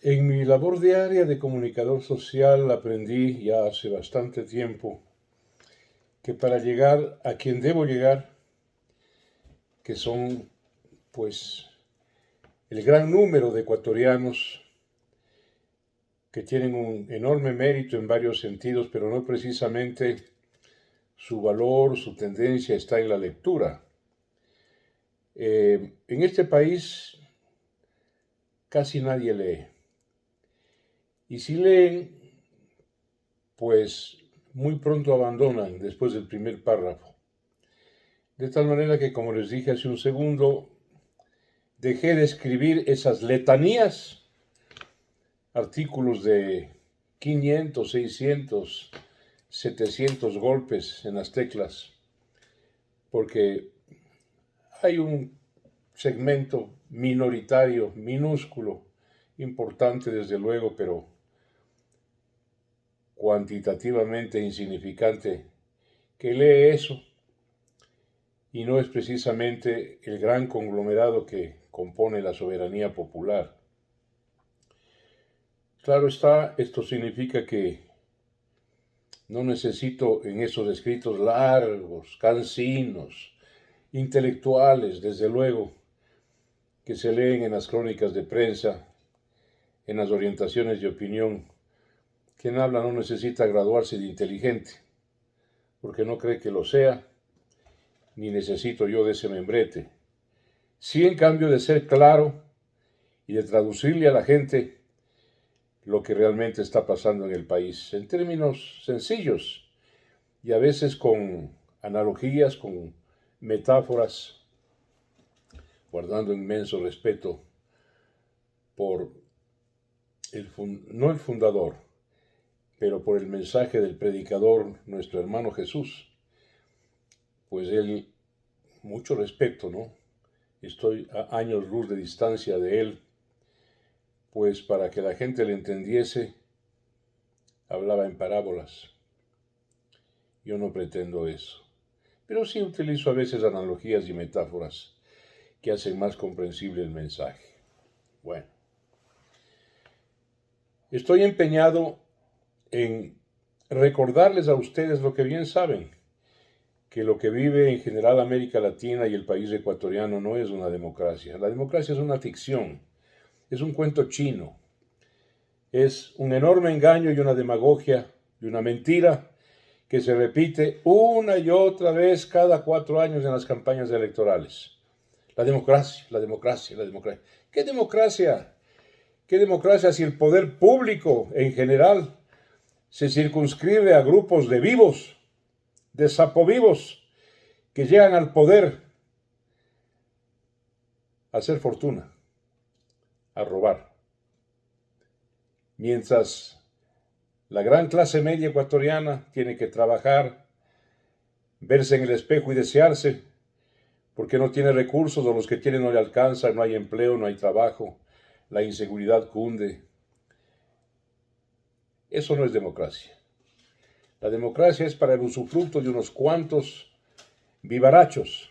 En mi labor diaria de comunicador social aprendí ya hace bastante tiempo que para llegar a quien debo llegar, que son pues el gran número de ecuatorianos que tienen un enorme mérito en varios sentidos, pero no precisamente su valor, su tendencia está en la lectura. En este país casi nadie lee. Y si leen, pues muy pronto abandonan después del primer párrafo. De tal manera que, como les dije hace un segundo, dejé de escribir esas letanías, artículos de 500, 600, 700 golpes en las teclas, porque hay un segmento minoritario, minúsculo, importante desde luego, pero cuantitativamente insignificante, que lee eso y no es precisamente el gran conglomerado que compone la soberanía popular. Claro está, esto significa que no necesito en esos escritos largos, cansinos, intelectuales, desde luego, que se leen en las crónicas de prensa, en las orientaciones de opinión. Quien habla no necesita graduarse de inteligente, porque no cree que lo sea, ni necesito yo de ese membrete. Sí, en cambio, de ser claro y de traducirle a la gente lo que realmente está pasando en el país, en términos sencillos y a veces con analogías, con metáforas, guardando inmenso respeto por no el fundador, pero por el mensaje del predicador, nuestro hermano Jesús, pues él, mucho respeto, ¿no? Estoy a años luz de distancia de él, pues para que la gente le entendiese, hablaba en parábolas. Yo no pretendo eso, pero sí utilizo a veces analogías y metáforas que hacen más comprensible el mensaje. Bueno, estoy empeñado en recordarles a ustedes lo que bien saben, que lo que vive en general América Latina y el país ecuatoriano no es una democracia. La democracia es una ficción, es un cuento chino, es un enorme engaño y una demagogia y una mentira que se repite una y otra vez cada 4 años en las campañas electorales. La democracia, la democracia, la democracia. ¿Qué democracia? ¿Qué democracia si el poder público en general se circunscribe a grupos de vivos, de sapovivos, que llegan al poder a hacer fortuna, a robar? Mientras la gran clase media ecuatoriana tiene que trabajar, verse en el espejo y desearse, porque no tiene recursos o los que tiene no le alcanzan, no hay empleo, no hay trabajo, la inseguridad cunde. Eso no es democracia. La democracia es para el usufructo de unos cuantos vivarachos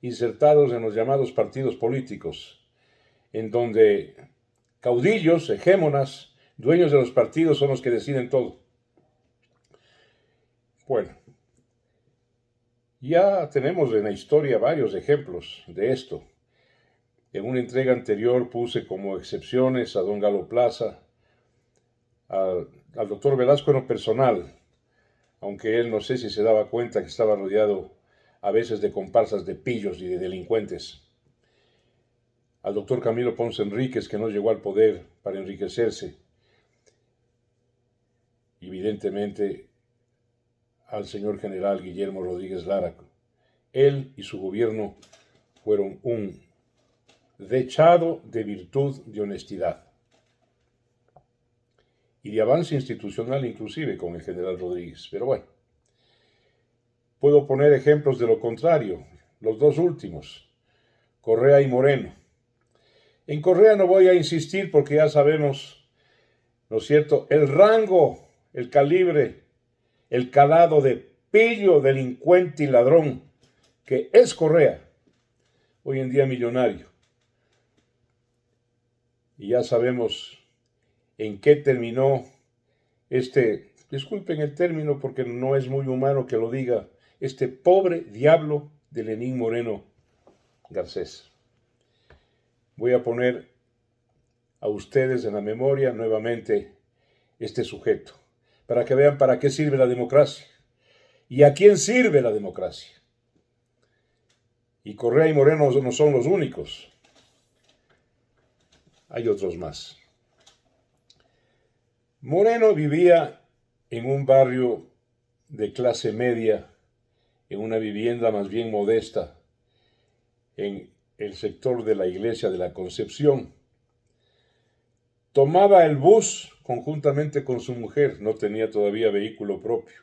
insertados en los llamados partidos políticos, en donde caudillos, hegemonas, dueños de los partidos son los que deciden todo. Bueno, ya tenemos en la historia varios ejemplos de esto. En una entrega anterior puse como excepciones a don Galo Plaza, al doctor Velasco en lo personal, aunque él no sé si se daba cuenta que estaba rodeado a veces de comparsas de pillos y de delincuentes. Al doctor Camilo Ponce Enríquez, que no llegó al poder para enriquecerse. Evidentemente al señor general Guillermo Rodríguez Lara. Él y su gobierno fueron un dechado de virtud, de honestidad y de avance institucional inclusive con el general Rodríguez. Pero bueno, puedo poner ejemplos de lo contrario, los dos últimos, Correa y Moreno. En Correa no voy a insistir porque ya sabemos, ¿no es cierto?, el rango, el calibre, el calado de pillo, delincuente y ladrón que es Correa, hoy en día millonario. Y ya sabemos en qué terminó disculpen el término porque no es muy humano que lo diga, este pobre diablo de Lenín Moreno Garcés. Voy a poner a ustedes en la memoria nuevamente este sujeto, para que vean para qué sirve la democracia y a quién sirve la democracia. Y Correa y Moreno no son los únicos, hay otros más. Moreno vivía en un barrio de clase media, en una vivienda más bien modesta, en el sector de la Iglesia de la Concepción. Tomaba el bus conjuntamente con su mujer, no tenía todavía vehículo propio.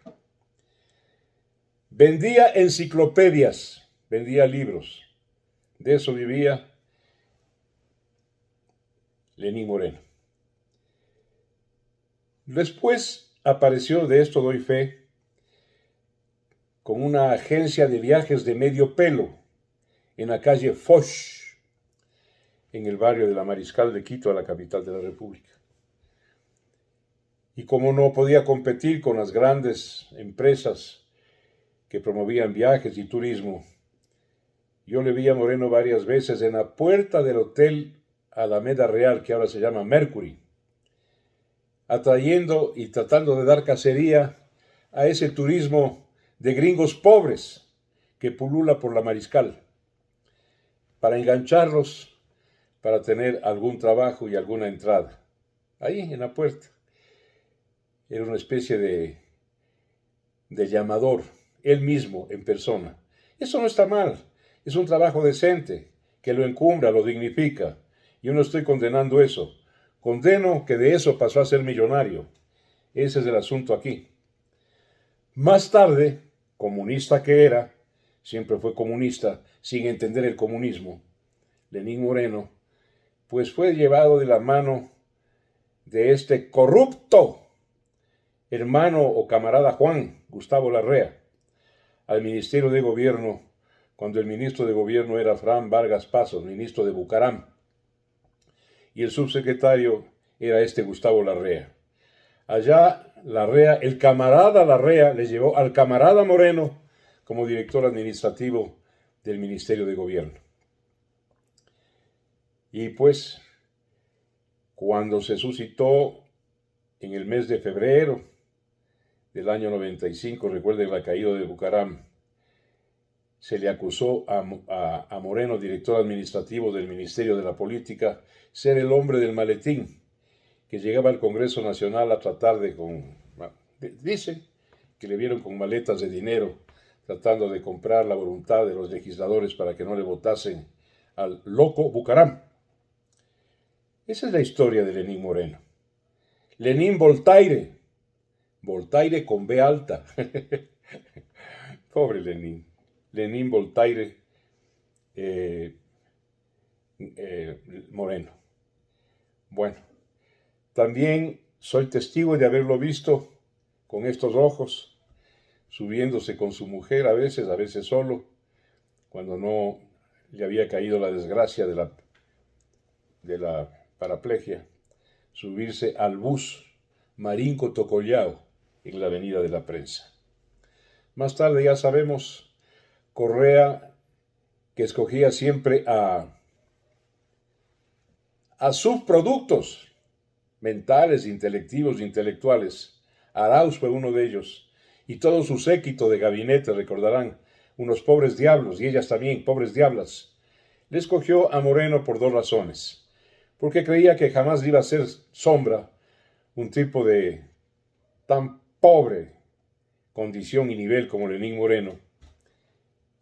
Vendía enciclopedias, vendía libros. De eso vivía Lenín Moreno. Después apareció, de esto doy fe, con una agencia de viajes de medio pelo en la calle Foch, en el barrio de la Mariscal de Quito, a la capital de la República. Y como no podía competir con las grandes empresas que promovían viajes y turismo, yo le vi a Moreno varias veces en la puerta del hotel Alameda Real, que ahora se llama Mercury, atrayendo y tratando de dar cacería a ese turismo de gringos pobres que pulula por la Mariscal, para engancharlos, para tener algún trabajo y alguna entrada. Ahí, en la puerta. Era una especie de llamador, él mismo, en persona. Eso no está mal, es un trabajo decente, que lo encumbra, lo dignifica. Yo no estoy condenando eso. Condeno que de eso pasó a ser millonario. Ese es el asunto aquí. Más tarde, comunista que era, siempre fue comunista, sin entender el comunismo, Lenín Moreno, pues fue llevado de la mano de este corrupto hermano o camarada Juan Gustavo Larrea al Ministerio de Gobierno, cuando el ministro de Gobierno era Fran Vargas Pasos, ministro de Bucaram, y el subsecretario era este Gustavo Larrea. Allá Larrea, el camarada Larrea, le llevó al camarada Moreno como director administrativo del Ministerio de Gobierno. Y pues, cuando se suscitó en el mes de febrero del año 95, recuerden la caída de Bucaram, se le acusó a Moreno, director administrativo del Ministerio de la Política, ser el hombre del maletín, que llegaba al Congreso Nacional a tratar dice que le vieron con maletas de dinero, tratando de comprar la voluntad de los legisladores para que no le votasen al loco Bucaram. Esa es la historia de Lenín Moreno. Lenín Voltaire, Voltaire con B alta. Pobre Lenín. Lenín Voltaire Moreno. Bueno, también soy testigo de haberlo visto con estos ojos, subiéndose con su mujer a veces solo, cuando no le había caído la desgracia de la paraplegia, subirse al bus Marinco Tocollao en la Avenida de la Prensa. Más tarde ya sabemos, Correa, que escogía siempre a subproductos mentales, intelectivos, intelectuales. Arauz fue uno de ellos, y todo su séquito de gabinete, recordarán, unos pobres diablos, y ellas también, pobres diablas. Le escogió a Moreno por dos razones. Porque creía que jamás le iba a ser sombra un tipo de tan pobre condición y nivel como Lenín Moreno.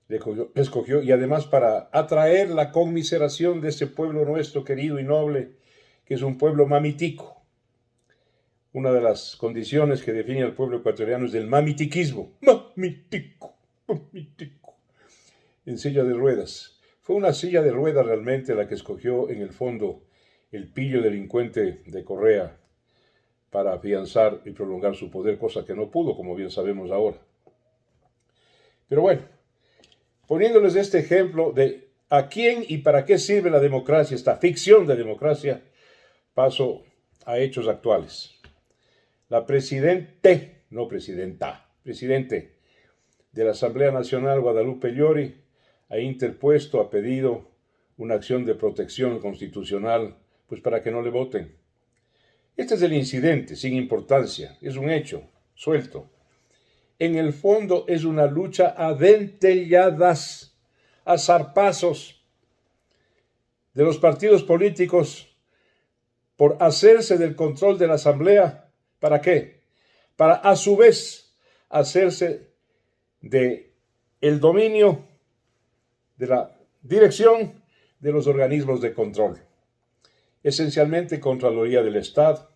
Le escogió, y además para atraer la conmiseración de este pueblo nuestro querido y noble, que es un pueblo mamitico. Una de las condiciones que define al pueblo ecuatoriano es el mamitiquismo. Mamitico, mamitico. En silla de ruedas. Fue una silla de ruedas realmente la que escogió en el fondo el pillo delincuente de Correa para afianzar y prolongar su poder, cosa que no pudo, como bien sabemos ahora. Pero bueno, poniéndoles este ejemplo de a quién y para qué sirve la democracia, esta ficción de democracia, paso a hechos actuales. La presidente de la Asamblea Nacional, Guadalupe Llori, ha pedido una acción de protección constitucional, pues para que no le voten. Este es el incidente, sin importancia, es un hecho, suelto. En el fondo es una lucha a dentelladas, a zarpazos de los partidos políticos por hacerse del control de la Asamblea. ¿Para qué? Para a su vez hacerse de el dominio de la dirección de los organismos de control. Esencialmente Contraloría del Estado,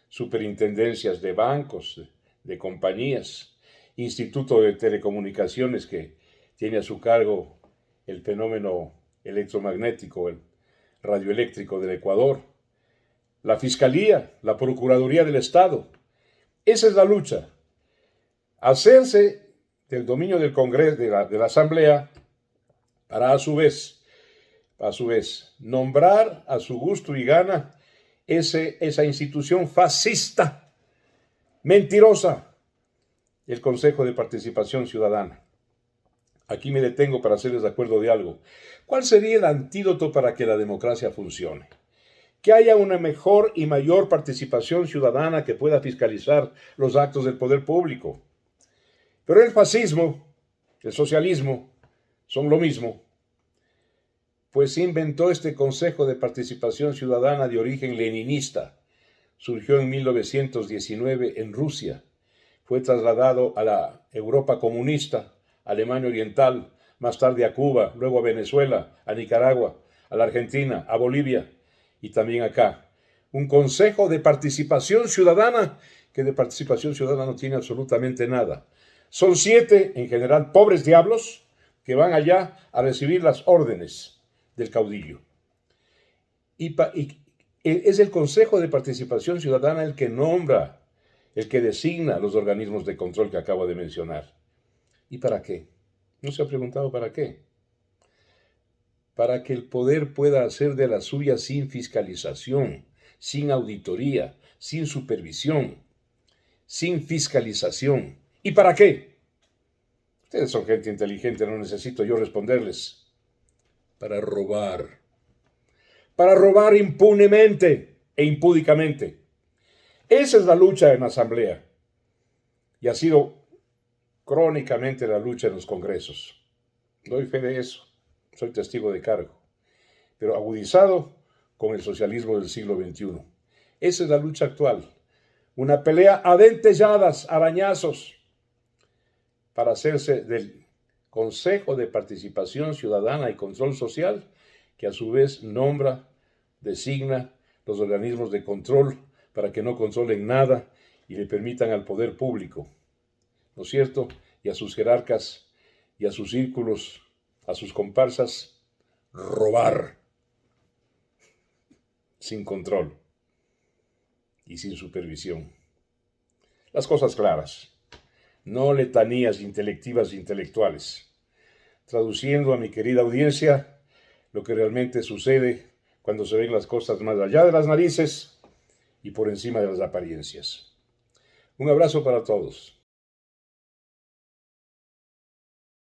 superintendencias de bancos, de compañías, Instituto de Telecomunicaciones que tiene a su cargo el fenómeno electromagnético, el radioeléctrico del Ecuador, la Fiscalía, la Procuraduría del Estado. Esa es la lucha. Hacerse del dominio del Congreso, de la Asamblea, para a su vez, nombrar a su gusto y gana esa institución fascista, mentirosa, el Consejo de Participación Ciudadana. Aquí me detengo para hacerles de acuerdo de algo. ¿Cuál sería el antídoto para que la democracia funcione? Que haya una mejor y mayor participación ciudadana que pueda fiscalizar los actos del poder público. Pero el fascismo, el socialismo, son lo mismo, pues se inventó este Consejo de Participación Ciudadana de origen leninista. Surgió en 1919 en Rusia. Fue trasladado a la Europa comunista, Alemania Oriental, más tarde a Cuba, luego a Venezuela, a Nicaragua, a la Argentina, a Bolivia y también acá. Un Consejo de Participación Ciudadana que de participación ciudadana no tiene absolutamente nada. Son 7, en general, pobres diablos que van allá a recibir las órdenes del caudillo. Y es el Consejo de Participación Ciudadana el que nombra, el que designa los organismos de control que acabo de mencionar. ¿Y para qué? ¿No se ha preguntado para qué? Para que el poder pueda hacer de la suya sin fiscalización, sin auditoría, sin supervisión, sin fiscalización. ¿Y para qué? Ustedes son gente inteligente, no necesito yo responderles. Para robar. Para robar impunemente e impúdicamente. Esa es la lucha en la Asamblea. Y ha sido crónicamente la lucha en los congresos. Doy fe de eso. Soy testigo de cargo. Pero agudizado con el socialismo del siglo XXI. Esa es la lucha actual. Una pelea a dentelladas, arañazos, para hacerse del Consejo de Participación Ciudadana y Control Social, que a su vez nombra, designa los organismos de control para que no controlen nada y le permitan al poder público, ¿no es cierto?, y a sus jerarcas y a sus círculos, a sus comparsas, robar sin control y sin supervisión. Las cosas claras, no letanías intelectivas e intelectuales. Traduciendo a mi querida audiencia lo que realmente sucede cuando se ven las cosas más allá de las narices y por encima de las apariencias. Un abrazo para todos.